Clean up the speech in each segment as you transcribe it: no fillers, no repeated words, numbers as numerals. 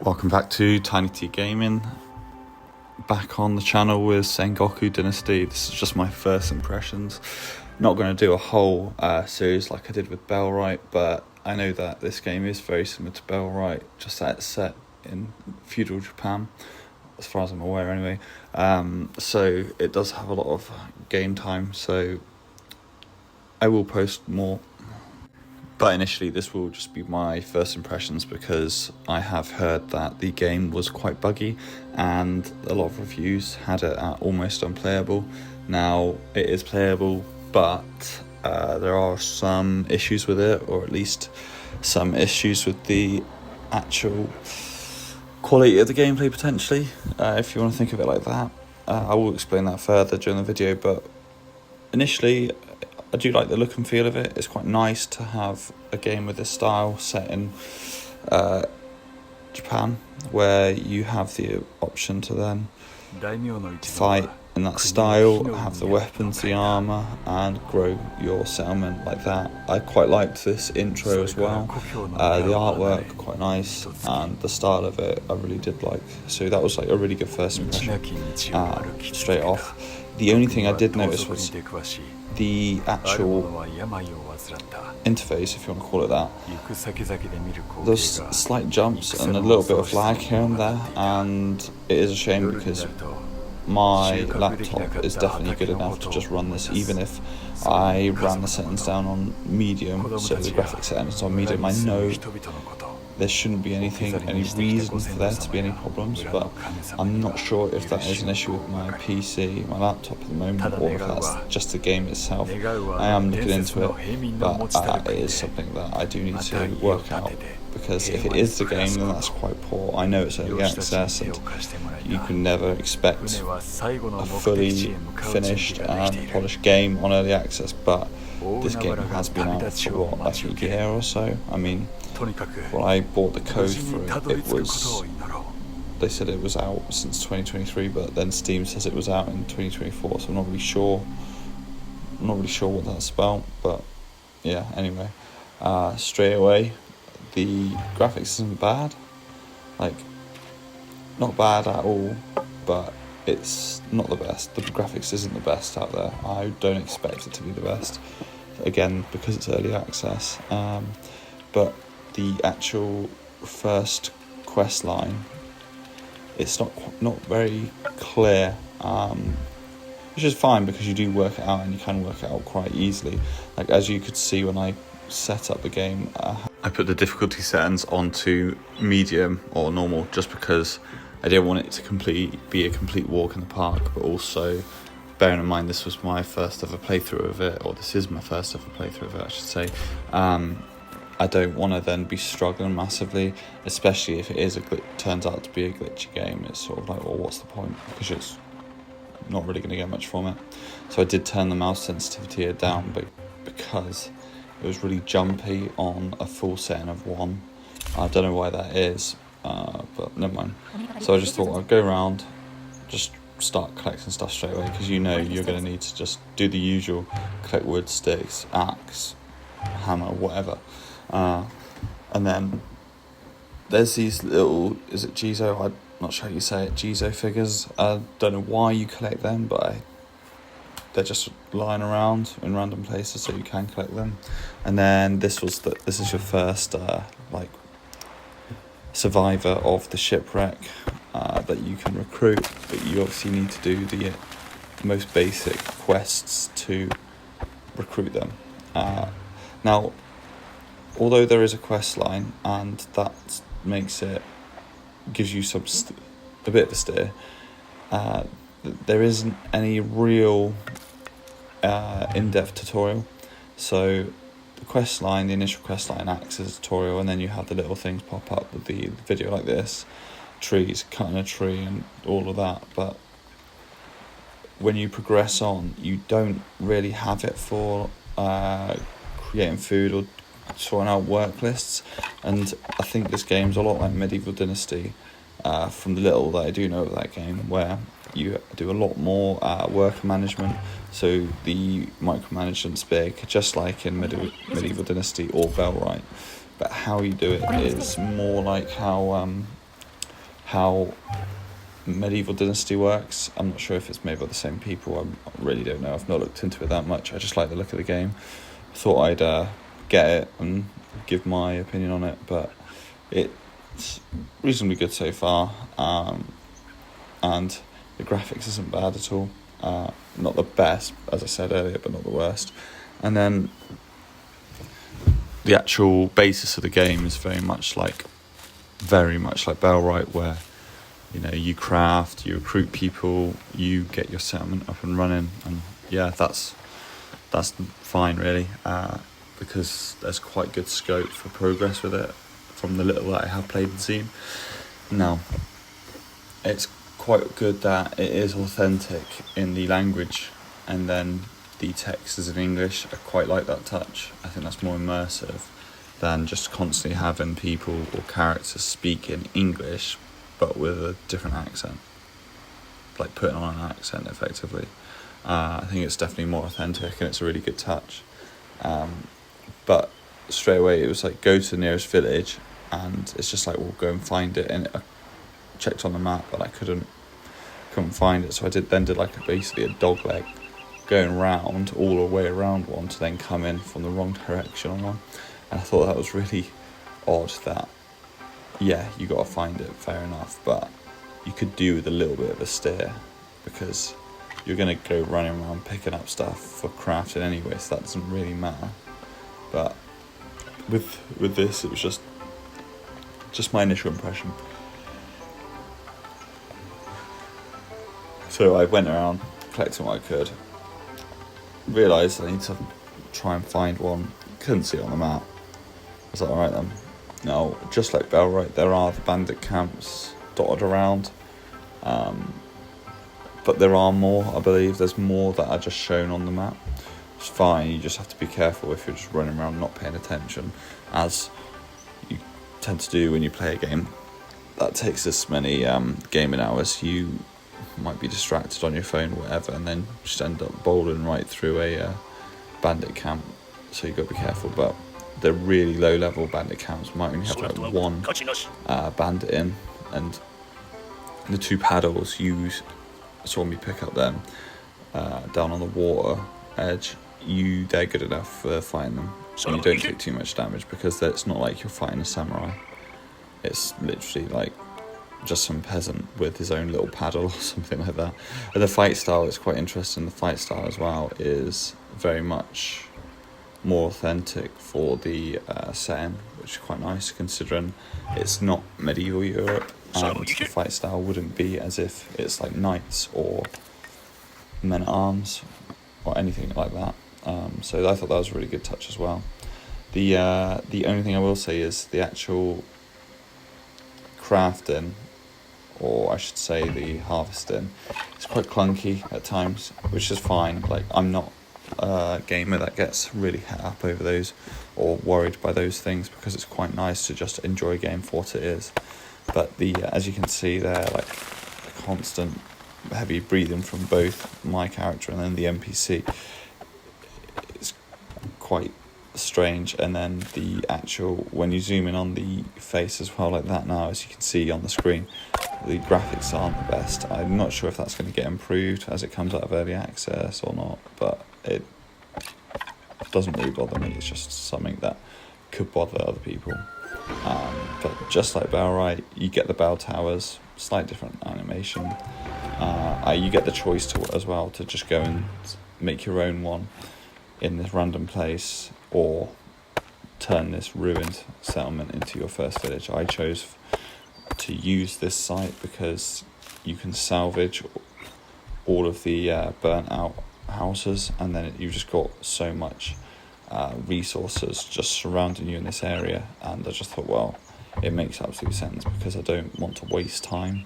Welcome back to Tiny T Gaming. Back on the channel with Sengoku Dynasty. This is just my first impressions. Not going to do a whole series like I did with Bellwright, but I know that this game is very similar to Bellwright, just that it's set in feudal Japan, as far as I'm aware anyway. So it does have a lot of game time, so I will post more. But initially this will just be my first impressions because I have heard that the game was quite buggy and a lot of reviews had it at almost unplayable. Now it is playable, but there are some issues with it, or at least some issues with the actual quality of the gameplay potentially, if you want to think of it like that. I will explain that further during the video, but initially I do like the look and feel of it. It's quite nice to have a game with this style set in Japan, where you have the option to then fight in that style, have the weapons, the armour, and grow your settlement like that. I quite liked this intro as well. The artwork quite nice, and the style of it I really did like. So that was like a really good first impression straight off. The only thing I did notice was the actual interface, if you want to call it that. There's slight jumps and a little bit of lag here and there, and it is a shame because my laptop is definitely good enough to just run this, even if I ran the settings down on medium, so the graphics settings on medium. I know there shouldn't be any reason for there to be any problems, but I'm not sure if that is an issue with my PC, my laptop at the moment, or if that's just the game itself. I am looking into it, but it is something that I do need to work out, because if it is the game, then that's quite poor. I know it's early access and you can never expect a fully finished and polished game on early access, but this game has been out for what, like a year or so. I mean, when I bought the code for it, they said it was out since 2023, but then Steam says it was out in 2024, so I'm not really sure what that's about. But yeah, anyway, straight away, the graphics isn't bad, like not bad at all, but it's not the best. The graphics isn't the best out there. I don't expect it to be the best, again, because it's early access. But the actual first quest line, it's not very clear, which is fine because you do work it out, and you can work it out quite easily. Like, as you could see when I set up the game, I put the difficulty settings onto medium or normal just because I didn't want it to be a complete walk in the park, but also bearing in mind this was my first ever playthrough of it, or this is my first ever playthrough of it, I should say. I don't want to then be struggling massively, especially if it is turns out to be a glitchy game. It's sort of like, well, what's the point? Because it's not really going to get much from it. So I did turn the mouse sensitivity down, but because it was really jumpy on a full setting of 1. I don't know why that is, but never mind. So I just thought I'd go around, just start collecting stuff straight away, because you know you're going to need to just do the usual: collect wood, sticks, axe, hammer, whatever. And then there's these little, is it Jizo? I'm not sure how you say it, Jizo figures. I don't know why you collect them, but they're just lying around in random places, so you can collect them. And then this is your first like survivor of the shipwreck that you can recruit, but you obviously need to do the most basic quests to recruit them. Now, although there is a quest line, and that gives you a bit of a steer, there isn't any real in-depth tutorial. So the initial quest line acts as a tutorial, and then you have the little things pop up with the video like this, trees, cutting a tree and all of that. But when you progress on, you don't really have it for creating food or sorting out work lists. And I think this game's a lot like Medieval Dynasty, from the little that I do know of that game, where you do a lot more worker management, so the micromanagement's big, just like in Medieval Dynasty or Bellwright. But how you do it is more like how how Medieval Dynasty works. I'm not sure if it's made by the same people. I really don't know. I've not looked into it that much. I just like the look of the game. Thought I'd get it and give my opinion on it, but it's reasonably good so far, and the graphics isn't bad at all. Not the best, as I said earlier, but not the worst. And then the actual basis of the game is very much like Bellwright, where you craft, you recruit people, you get your settlement up and running, and yeah, that's fine really, because there's quite good scope for progress with it from the little that I have played and seen. Now, it's quite good that it is authentic in the language, and then the text is in English. I quite like that touch. I think that's more immersive than just constantly having people or characters speak in English but with a different accent, like putting on an accent effectively. I think it's definitely more authentic, and it's a really good touch. But straight away it was like, go to the nearest village, and it's just like, we'll go and find it. And I checked on the map, but I couldn't find it. So I did like basically a dog leg, going round all the way around one to then come in from the wrong direction on one. And I thought that was really odd. That you got to find it, fair enough, but you could do with a little bit of a steer, because you're going to go running around picking up stuff for crafting anyway, so that doesn't really matter. But with this, it was just my initial impression. So I went around collecting what I could, realised I need to try and find one, couldn't see it on the map. I was like, alright then. Now, just like Bellwright, there are the bandit camps dotted around, but there are more, I believe. There's more that are just shown on the map. It's fine, you just have to be careful if you're just running around not paying attention, as you tend to do when you play a game that takes this many gaming hours. You might be distracted on your phone or whatever, and then just end up bowling right through a bandit camp, so you've got to be careful. But the really low level bandit camps might only have like one bandit in, and the two paddles you saw me pick up them down on the water edge, they're good enough for fighting them, and you don't take too much damage, because it's not like you're fighting a samurai. It's literally like just some peasant with his own little paddle or something like that. And the fight style is quite interesting. The fight style as well is very much more authentic for the setting, which is quite nice, considering it's not medieval Europe, and the fight style wouldn't be as if it's like knights or men at arms or anything like that. So I thought that was a really good touch as well. The only thing I will say is the actual crafting, or I should say the harvesting, it's quite clunky at times, which is fine. Like, I'm not a gamer that gets really het up over those or worried by those things, because it's quite nice to just enjoy a game for what it is. But as you can see there, like the constant heavy breathing from both my character and then the NPC, it's quite strange. And then the actual, when you zoom in on the face as well like that now, as you can see on the screen, the graphics aren't the best. I'm not sure if that's going to get improved as it comes out of early access or not, but it doesn't really bother me. It's just something that could bother other people. But just like Bellwright, you get the bell towers, slight different animation. You get the choice as well to just go and make your own one in this random place, or turn this ruined settlement into your first village. I chose to use this site because you can salvage all of the burnt out houses, and then you've just got so much resources just surrounding you in this area. And I just thought, well, it makes absolute sense, because I don't want to waste time.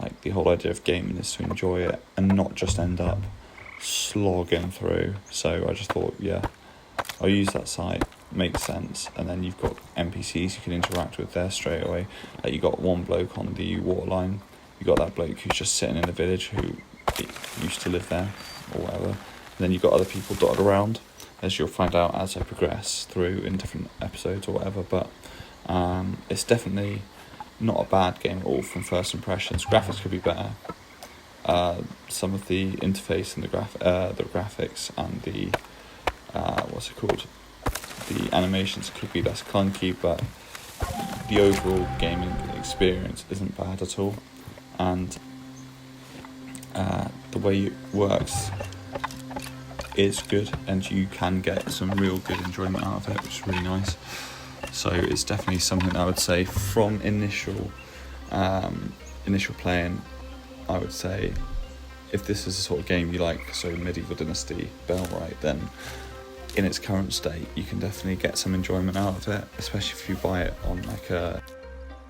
Like, the whole idea of gaming is to enjoy it and not just end up slogging through. So I just thought, yeah, I'll use that site, makes sense. And then you've got NPCs you can interact with there straight away. Like, you got one bloke on the waterline, you got that bloke who's just sitting in the village who used to live there or whatever. And then you've got other people dotted around, as you'll find out as I progress through in different episodes or whatever. But it's definitely not a bad game at all from first impressions. Graphics could be better. Some of the interface and the graphics and the the animations could be less clunky, but the overall gaming experience isn't bad at all, and the way it works is good, and you can get some real good enjoyment out of it, which is really nice. So it's definitely something I would say from initial playing. I would say if this is the sort of game you like, so Medieval Dynasty, Bellwright, then in its current state you can definitely get some enjoyment out of it, especially if you buy it on like a